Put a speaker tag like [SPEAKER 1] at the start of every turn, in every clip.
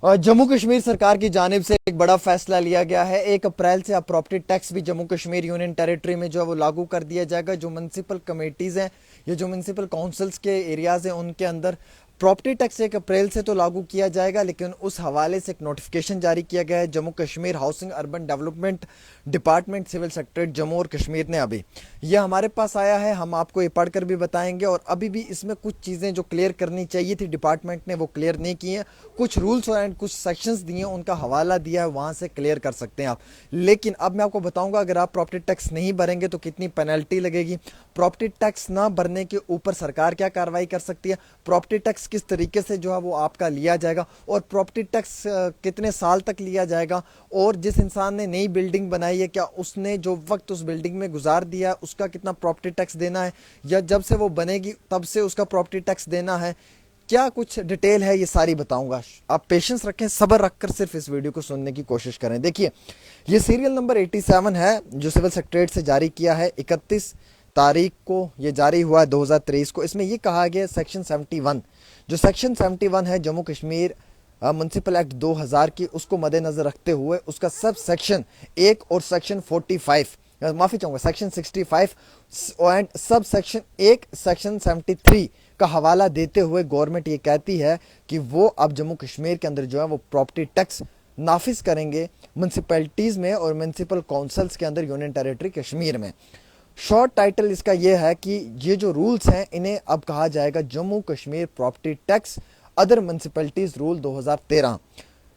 [SPEAKER 1] जम्मू कश्मीर सरकार की जानिब से एक बड़ा फैसला लिया गया है। 1 अप्रैल से अब प्रॉपर्टी टैक्स भी जम्मू कश्मीर यूनियन टेरिटरी में जो है वो लागू कर दिया जाएगा। जो म्यूनसिपल कमेटीज़ हैं या जो म्यूनसिपल काउंसिल्स के एरियाज़ हैं उनके अंदर प्रॉपर्टी टैक्स 1 अप्रैल से तो लागू किया जाएगा, लेकिन उस हवाले से एक नोटिफिकेशन जारी किया गया है Jammu Kashmir housing urban development department civil secretariat Jammu और कश्मीर ने। अभी यह हमारे पास आया है, हम आपको ये पढ़कर भी बताएंगे। और अभी भी इसमें कुछ चीज़ें जो क्लियर करनी चाहिए थी डिपार्टमेंट ने वो क्लियर नहीं की हैं। कुछ रूल्स एंड कुछ सेक्शंस दिए हैं, उनका हवाला दिया है, वहाँ से क्लियर कर सकते हैं आप। लेकिन अब मैं आपको बताऊंगा अगर आप प्रॉपर्टी टैक्स नहीं भरेंगे तो कितनी पेनल्टी लगेगी, प्रॉपर्टी टैक्स ना भरने के ऊपर सरकार क्या कार्रवाई कर सकती है, प्रॉपर्टी टैक्स किस तरीके से जो है वो आपका लिया जाएगा, और प्रॉपर्टी टैक्स कितने साल तक लिया जाएगा, और जिस इंसान ने नई बिल्डिंग बनाई है क्या उसने जो वक्त उस बिल्डिंग में गुजार दिया है उसका कितना प्रॉपर्टी टैक्स देना है, या जब से वो बनेगी तब से उसका प्रॉपर्टी टैक्स देना है, क्या कुछ डिटेल है ये सारी बताऊंगा। आप पेशेंस रखें, सब्र रखकर सिर्फ इस वीडियो को सुनने की कोशिश करें। देखिए ये सीरियल नंबर 87 है जो सिविल सेक्रेटरीट से जारी किया है, 31 तारीख को ये जारी हुआ है 2023 को। इसमें ये कहा गया सेक्शन 71, जो सेक्शन 71 है जम्मू कश्मीर म्यूनसिपल एक्ट 2000 की, उसको मद्देनजर रखते हुए उसका सब सेक्शन 1 और सेक्शन 45, माफी चाहूंगा section 65 and sub section 1 section 73 का हवाला देते हुए गवर्नमेंट ये कहती है कि वो अब जम्मू कश्मीर के अंदर जो है वो प्रॉपर्टी टैक्स नाफिज करेंगे म्यूनसिपैलिटीज़ में और म्यूनसिपल काउंसिल्स के अंदर यूनियन टेरिटरी कश्मीर में। शॉर्ट टाइटल इसका ये है कि ये जो रूल्स हैं इन्हें अब कहा जाएगा Jammu Kashmir property tax other municipalities rule 2013।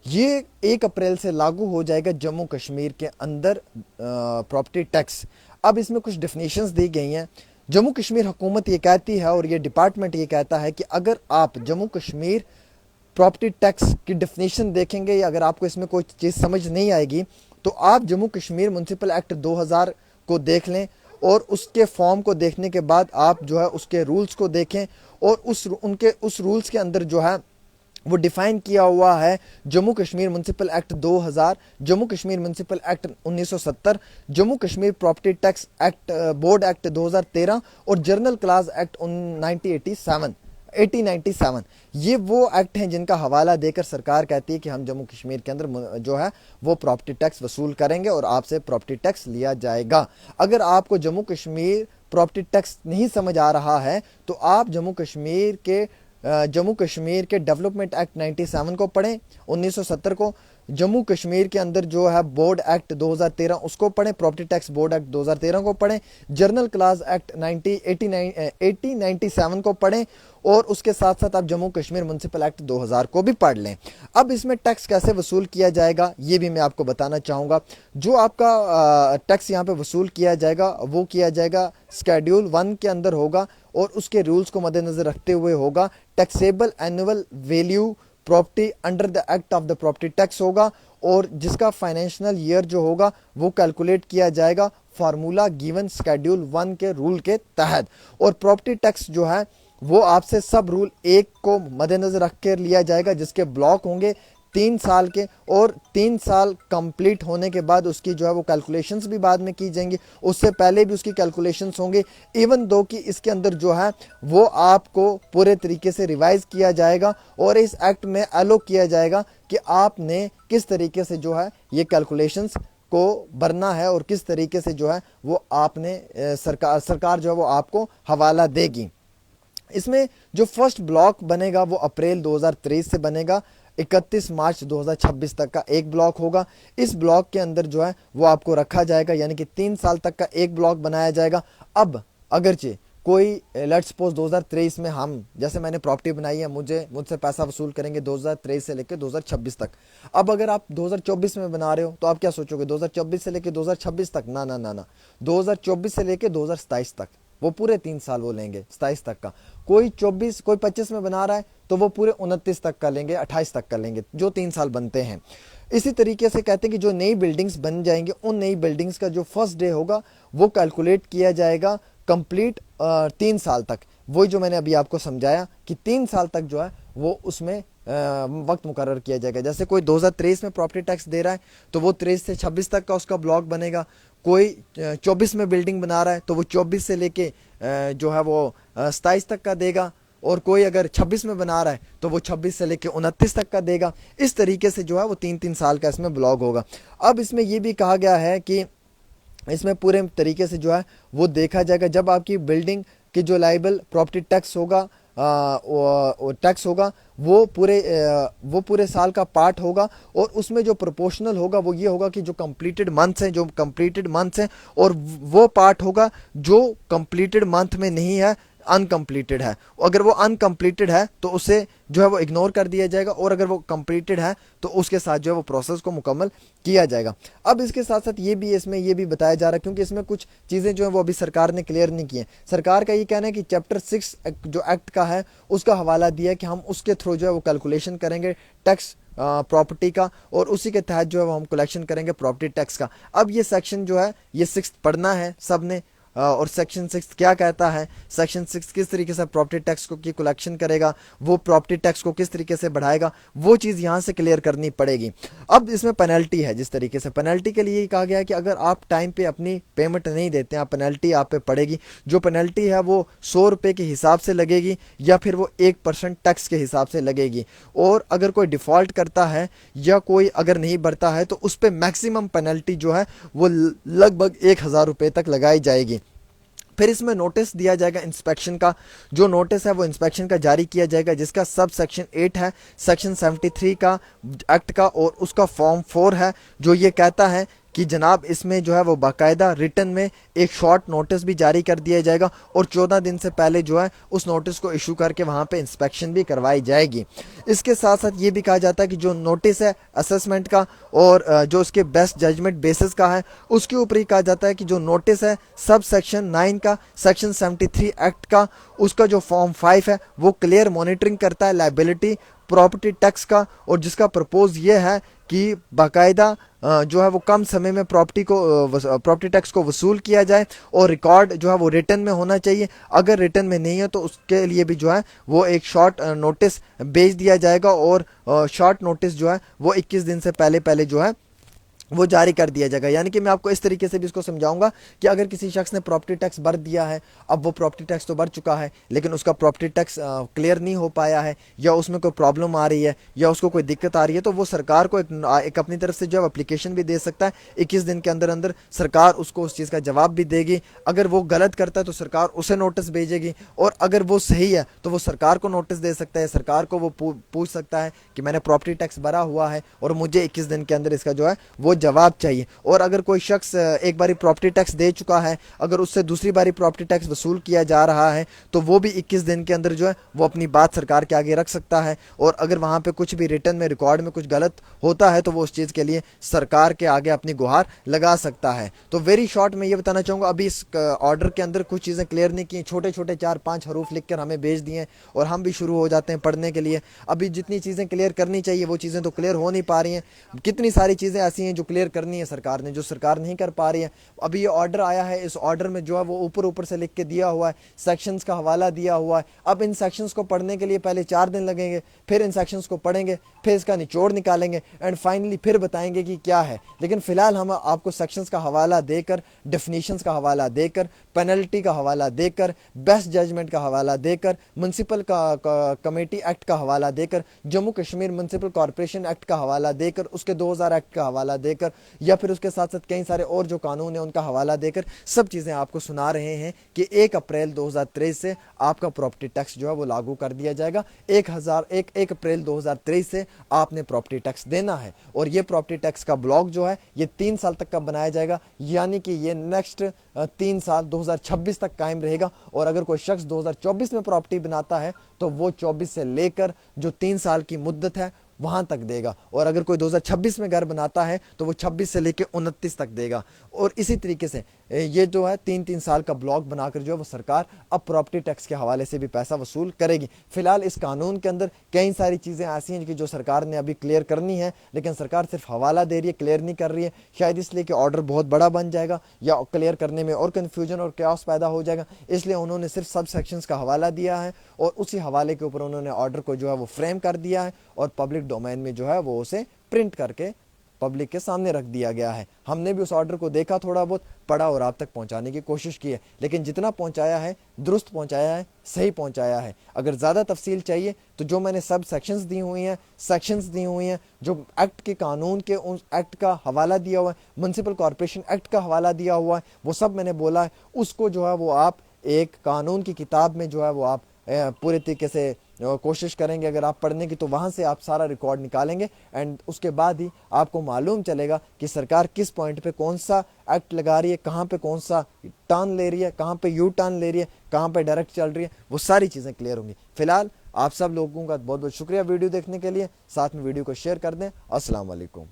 [SPEAKER 1] ये 1 अप्रैल से लागू हो जाएगा जम्मू कश्मीर के अंदर प्रॉपर्टी टैक्स। अब इसमें कुछ डेफिनेशंस दी गई हैं। जम्मू कश्मीर हुकूमत ये कहती है और ये डिपार्टमेंट ये कहता है कि अगर आप जम्मू कश्मीर प्रॉपर्टी टैक्स की डेफिनेशन देखेंगे या अगर आपको इसमें कोई चीज़ समझ नहीं आएगी तो आप जम्मू कश्मीर म्यूनसिपल एक्ट 2000 को देख लें और उसके फॉर्म को देखने के बाद आप जो है उसके रूल्स को देखें और उस रूल्स के अंदर जो है वो डिफाइन किया हुआ है Jammu Kashmir municipal act 2000, Jammu Kashmir municipal act 1970, Jammu Kashmir property tax act board act 2013 और जर्नल क्लास एक्ट 1897। ये वो एक्ट हैं जिनका हवाला देकर सरकार कहती है कि हम जम्मू कश्मीर के अंदर जो है वो प्रॉपर्टी टैक्स वसूल करेंगे और आपसे प्रॉपर्टी टैक्स लिया जाएगा। अगर आपको जम्मू कश्मीर प्रॉपर्टी टैक्स नहीं समझ आ रहा है तो आप जम्मू कश्मीर के डेवलपमेंट एक्ट 97 को पढ़ें, 1970 को, जम्मू कश्मीर के अंदर जो है बोर्ड एक्ट 2013 उसको पढ़ें, प्रॉपर्टी टैक्स बोर्ड एक्ट 2013 को पढ़ें, जर्नल क्लास एक्ट 1897 को पढ़ें और उसके साथ साथ आप जम्मू कश्मीर म्यूनसिपल एक्ट 2000 को भी पढ़ लें। अब इसमें टैक्स कैसे वसूल किया जाएगा ये भी मैं आपको बताना चाहूँगा। जो आपका टैक्स यहाँ पे वसूल किया जाएगा वो किया जाएगा शेड्यूल 1 के अंदर होगा और उसके रूल्स को मद्देनजर रखते हुए होगा। Taxable annual value property under the act of the property tax होगा और जिसका फाइनेंशियल ईयर जो होगा वो कैलकुलेट किया जाएगा फार्मूला गिवन शेड्यूल 1 के रूल के तहत। और प्रॉपर्टी टैक्स जो है वो आपसे सब रूल 1 को मद्देनजर रख कर लिया जाएगा जिसके ब्लॉक होंगे 3 साल के, और 3 साल कंप्लीट होने के बाद उसकी जो है वो कैलकुलेशंस भी बाद में की जाएंगी, उससे पहले भी उसकी कैलकुलेशंस होंगे। इवन दो कि इसके अंदर जो है वो आपको पूरे तरीके से रिवाइज किया जाएगा और इस एक्ट में एलो किया जाएगा कि आपने किस तरीके से जो है ये कैलकुलेशंस को भरना है और किस तरीके से जो है वो आपने सरकार जो है वो आपको हवाला देगी। इसमें जो फर्स्ट ब्लॉक बनेगा वो अप्रैल 2023 से बनेगा, 31 मार्च 2026 तक का एक ब्लॉक होगा। इस ब्लॉक के अंदर जो है वो आपको रखा जाएगा, यानी कि 3 साल तक का एक ब्लॉक बनाया जाएगा। अब अगरचे कोई लेट्स सपोज 2023 में हम जैसे मैंने प्रॉपर्टी बनाई है, मुझसे पैसा वसूल करेंगे 2023 से लेकर 2026 तक। अब अगर आप 2024 में बना रहे हो तो आप क्या सोचोगे 2024 से लेकर 2026 तक? ना ना ना ना, 2024 से लेकर 2027 तक, वो पूरे 3 साल वो लेंगे 27 तक का। कोई 25 में बना रहा है तो वो पूरे 29 तक का लेंगे, 28 तक का लेंगे, जो 3 साल बनते हैं। इसी तरीके से कहते हैं कि जो नई बिल्डिंग्स बन जाएंगे उन नई बिल्डिंग्स का जो फर्स्ट डे होगा वो कैलकुलेट किया जाएगा कंप्लीट 3 साल तक। वही जो मैंने अभी आपको समझाया कि 3 साल तक जो है वो उसमें वक्त मुकर्रर किया जाएगा। जैसे कोई 2023 में प्रॉपर्टी टैक्स दे रहा है तो वो 23 से 26 तक का उसका ब्लॉक बनेगा। कोई 24 में बिल्डिंग बना रहा है तो वो 24 से लेके जो है वो 27 तक का देगा। اور کوئی اگر 26 میں بنا رہا ہے تو وہ 26 سے لے کے 29 تک کا دے گا. اس طریقے سے جو ہے وہ 3 سال کا اس میں بلاک ہوگا. اب اس میں یہ بھی کہا گیا ہے کہ اس میں پورے طریقے سے جو ہے وہ دیکھا جائے گا جب آپ کی بلڈنگ کی جو لائبل پراپرٹی ٹیکس ہوگا وہ پورے سال کا پارٹ ہوگا, اور اس میں جو پروپورشنل ہوگا وہ یہ ہوگا کہ جو کمپلیٹڈ منتھس ہیں اور وہ پارٹ ہوگا جو کمپلیٹڈ منتھ میں نہیں ہے, انکمپلیٹڈ ہے. اگر وہ انکمپلیٹڈ ہے تو اسے جو ہے وہ اگنور کر دیا جائے گا, اور اگر وہ کمپلیٹڈ ہے تو اس کے ساتھ جو ہے وہ پروسیس کو مکمل کیا جائے گا. اب اس کے ساتھ ساتھ اس میں یہ بھی بتایا جا رہا ہے, کیونکہ اس میں کچھ چیزیں جو ہیں وہ ابھی سرکار نے کلیئر نہیں کی ہیں. سرکار کا یہ کہنا ہے کہ چیپٹر 6 جو ایکٹ کا ہے اس کا حوالہ دیا ہے کہ ہم اس کے تھرو جو ہے وہ کیلکولیشن کریں گے ٹیکس پراپرٹی کا, اور اسی کے تحت جو ہے وہ ہم کلیکشن کریں گے پراپرٹی ٹیکس کا. اب یہ سیکشن جو ہے یہ 6 پڑھنا ہے سب نے, اور سیکشن 6 کیا کہتا ہے, سیکشن 6 کس طریقے سے پراپرٹی ٹیکس کی کلیکشن کرے گا, وہ پراپرٹی ٹیکس کو کس طریقے سے بڑھائے گا, وہ چیز یہاں سے کلیئر کرنی پڑے گی. اب اس میں پینلٹی ہے, جس طریقے سے پینلٹی کے لیے کہا گیا ہے کہ اگر آپ ٹائم پہ اپنی پیمنٹ نہیں دیتے ہیں, پینلٹی آپ پہ پڑے گی. جو پینلٹی ہے وہ 100 روپے کے حساب سے لگے گی, یا پھر وہ 1% ٹیکس کے حساب سے لگے گی. اور اگر کوئی ڈیفالٹ کرتا ہے یا کوئی اگر نہیں بھرتا ہے تو اس پہ میکسیمم پینلٹی جو ہے وہ لگ بھگ 1000 روپے تک لگائی جائے گی. پھر اس میں نوٹس دیا جائے گا انسپیکشن کا, جو نوٹس ہے وہ انسپیکشن کا جاری کیا جائے گا, جس کا سب سیکشن 8 ہے سیکشن 73 کا ایکٹ کا, اور اس کا فارم 4 ہے جو یہ کہتا ہے کہ جناب اس میں جو ہے وہ باقاعدہ ریٹن میں ایک شارٹ نوٹس بھی جاری کر دیا جائے گا, اور 14 دن سے پہلے جو ہے اس نوٹس کو ایشو کر کے وہاں پہ انسپیکشن بھی کروائی جائے گی. اس کے ساتھ ساتھ یہ بھی کہا جاتا ہے کہ جو نوٹس ہے اسسمنٹ کا اور جو اس کے بیسٹ ججمنٹ بیسس کا ہے, اس کے اوپر ہی کہا جاتا ہے کہ جو نوٹس ہے سب سیکشن 9 کا سیکشن 73 ایکٹ کا, اس کا جو فارم 5 ہے وہ کلیئر مانیٹرنگ کرتا ہے لائبلٹی پراپرٹی ٹیکس کا, اور جس کا پرپوز یہ ہے کہ باقاعدہ جو ہے وہ کم سمے میں پراپرٹی ٹیکس کو وصول کیا جائے, اور ریکارڈ جو ہے وہ ریٹن میں ہونا چاہیے. اگر ریٹن میں نہیں ہے تو اس کے لیے بھی جو ہے وہ ایک شارٹ نوٹس بھیج دیا جائے گا, اور شارٹ نوٹس جو ہے وہ 21 دن سے پہلے جو ہے وہ جاری کر دیا جائے گا. یعنی کہ میں آپ کو اس طریقے سے بھی اس کو سمجھاؤں گا کہ اگر کسی شخص نے پراپرٹی ٹیکس بھر دیا ہے, اب وہ پراپرٹی ٹیکس تو بھر چکا ہے لیکن اس کا پراپرٹی ٹیکس کلیئر نہیں ہو پایا ہے, یا اس میں کوئی پرابلم آ رہی ہے, یا اس کو کوئی دقت آ رہی ہے, تو وہ سرکار کو ایک اپنی طرف سے جو ہے اپلیکیشن بھی دے سکتا ہے. 21 دن کے اندر سرکار اس کو اس چیز کا جواب بھی دے گی. اگر وہ غلط کرتا ہے تو سرکار اسے نوٹس بھیجے گی, اور اگر وہ صحیح ہے تو وہ سرکار کو نوٹس دے سکتا ہے. سرکار کو وہ پوچھ سکتا ہے کہ میں نے پراپرٹی ٹیکس بھرا ہوا ہے اور مجھے 21 دن کے اندر اس کا جو ہے وہ جواب چاہیے. اور اگر کوئی شخص ایک باری پراپرٹی ٹیکس دے چکا ہے, اگر اس سے دوسری باری پراپرٹی ٹیکس وصول کیا جا رہا ہے, تو وہ بھی 21 دن کے اندر جو ہے وہ اپنی بات سرکار کے آگے رکھ سکتا ہے. اور اگر وہاں پہ کچھ بھی ریٹن میں ریکارڈ میں کچھ غلط ہوتا ہے تو وہ اس چیز کے لیے سرکار کے آگے اپنی گہار لگا سکتا ہے. تو ویری شارٹ میں یہ بتانا چاہوں گا, ابھی اس آرڈر کے اندر کچھ چیزیں کلیئر نہیں کی, چھوٹے 4-5 حروف لکھ کر ہمیں بھیج دیے اور ہم بھی شروع ہو جاتے ہیں پڑھنے کے لیے. ابھی جتنی چیزیں کلیئر کرنی چاہیے وہ چیزیں تو کلیئر ہو نہیں پا رہی ہیں. کتنی ساری چیزیں ایسی ہیں جو کلیئر کرنی ہے سرکار نے, جو سرکار نہیں کر پا رہی ہے. ابھی یہ آرڈر آیا ہے, اس آرڈر میں جو ہے وہ اوپر سے لکھ کے دیا ہوا ہے, سیکشنز کا حوالہ دیا ہوا ہے. اب ان سیکشنز کو پڑھنے کے لیے پہلے 4 دن لگیں گے, پھر ان سیکشنز کو پڑھیں گے, پھر اس کا نچوڑ نکالیں گے, اینڈ فائنلی پھر بتائیں گے کہ کیا ہے. لیکن فی الحال ہم آپ کو سیکشنز کا حوالہ دے کر, ڈیفینیشنز کا حوالہ دے کر, پینلٹی کا حوالہ دے کر, بیسٹ ججمنٹ کا حوالہ دے کر, میونسپل کمیٹی ایکٹ کا حوالہ دے کر, Jammu Kashmir municipal corporation act کا حوالہ دے کر, اس کے 2000 ایکٹ کا حوالہ دے کر, یا پھر اس کے ساتھ ساتھ کئی سارے اور جو قانون ہیں ان کا حوالہ دے کر سب چیزیں آپ کو سنا رہے ہیں کہ 1 اپریل 2023 سے آپ کا پراپرٹی ٹیکس جو ہے وہ لاگو کر دیا جائے گا. 1 اپریل 2023 سے آپ نے پراپرٹی ٹیکس دینا ہے, اور یہ پراپرٹی ٹیکس کا بلاک جو ہے یہ 3 سال تک کا بنایا جائے گا. یعنی کہ یہ نیکسٹ 3 سال 2026 تک قائم رہے گا. اور اگر کوئی شخص 2024 میں پراپرٹی بناتا ہے تو وہ 24 سے لے کر جو 3 سال کی مدت ہے وہاں تک دے گا. اور اگر کوئی 2026 میں گھر بناتا ہے تو وہ 26 سے لے کے 29 تک دے گا. اور اسی طریقے سے یہ جو ہے 3 سال کا بلاک بنا کر جو ہے وہ سرکار اب پراپرٹی ٹیکس کے حوالے سے بھی پیسہ وصول کرے گی. فی الحال اس قانون کے اندر کئی ساری چیزیں ایسی ہیں کہ جو سرکار نے ابھی کلیئر کرنی ہے, لیکن سرکار صرف حوالہ دے رہی ہے, کلیئر نہیں کر رہی ہے. شاید اس لیے کہ آرڈر بہت بڑا بن جائے گا یا کلیئر کرنے میں اور کنفیوژن اور کیاس پیدا ہو جائے گا, اس لیے انہوں نے صرف سب سیکشنز کا حوالہ دیا ہے, اور اسی حوالے کے اوپر انہوں نے آرڈر کو جو ہے وہ فریم کر دیا ہے, اور پبلک ڈومین میں جو ہے وہ اسے پرنٹ کر کے पब्लिक के सामने रख दिया गया है। हमने भी उस ऑर्डर को देखा, थोड़ा बहुत पढ़ा और आप तक पहुंचाने की कोशिश की है, लेकिन जितना पहुंचाया है दुरुस्त पहुंचाया है, सही पहुंचाया है। अगर ज़्यादा तफसील चाहिए तो जो मैंने सब सेक्शंस दी हुई हैं, सेक्शंस दी हुई हैं, जो एक्ट के कानून के उस एक्ट का हवाला दिया हुआ है, म्युनिसिपल कॉरपोरेशन एक्ट का हवाला दिया हुआ है, वो सब मैंने बोला है। उसको जो है वो आप एक कानून की किताब में जो है वो आप पूरे तरीके से कोशिश करेंगे अगर आप पढ़ने की, तो वहाँ से आप सारा रिकॉर्ड निकालेंगे एंड उसके बाद ही आपको मालूम चलेगा कि सरकार किस पॉइंट पे कौन सा एक्ट लगा रही है, कहाँ पे कौन सा टर्न ले रही है, कहाँ पे यू टर्न ले रही है, कहाँ पे डायरेक्ट चल रही है, वो सारी चीज़ें क्लियर होंगी। फिलहाल आप सब लोगों का बहुत बहुत शुक्रिया वीडियो देखने के लिए, साथ में वीडियो को शेयर कर दें। अस्सलाम वालेकुम।